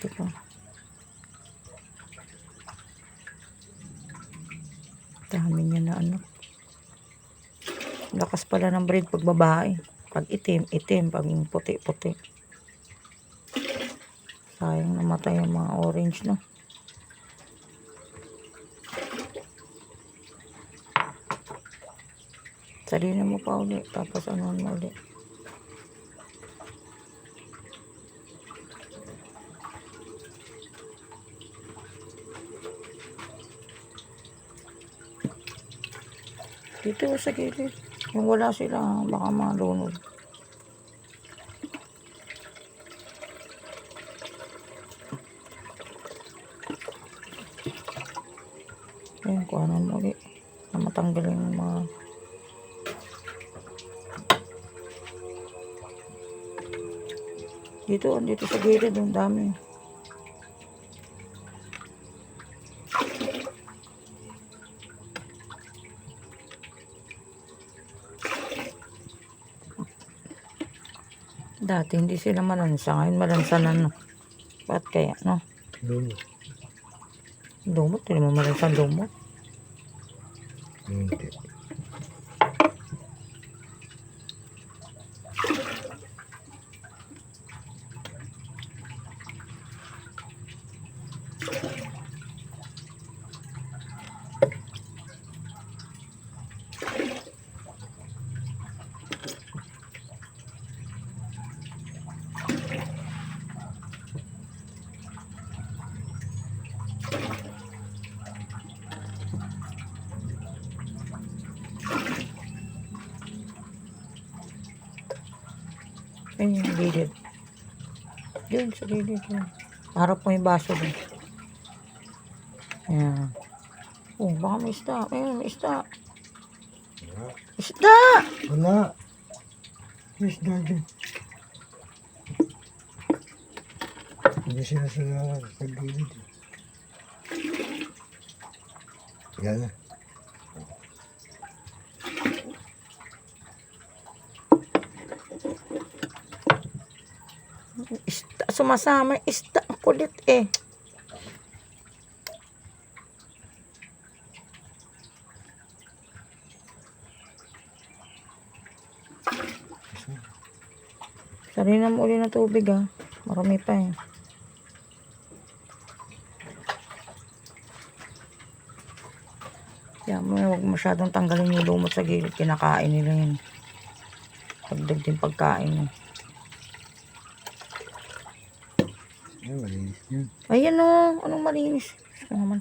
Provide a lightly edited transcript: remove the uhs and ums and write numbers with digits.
puti pa. Dami niya na ano. Lakas pala ng breed pag babae. Pag itim, itim. Pag puti, puti. Sayang namatay yung mga orange, no? Salina mo pa ulit. Tapos ano mo ulit. Dito sa gilid. Yung wala sila, baka malunod. Ayan, kuha na mo ulit. Na matanggal yung mga... Dito sa gilid, ang dami. Dati hindi sila malansa, ngayon malansa na, no? Ba't kaya, no? Lumot. Lumot, hindi mo malansa lumot. Hindi. Ayun yung gilid. Yun, sa gilid. Yun. Harap mo yung baso dun. Ayan. Oh, baka may isda. Ayun, may isda. Wala. Isda! Wala. Yes, dyan. Hindi sila sa gilid. Yan na. Isda. Sumasama. Isda. Ang kulit eh. Sarina mo ulit ng tubig, ha. Marami pa eh. Kaya mo, huwag masyadong tanggalin yung lumot sa gilid. Kinakain nila yun. Pagdag din pagkain eh. Ay, malinis yun. Ayan o. Anong malinis? Gusto naman.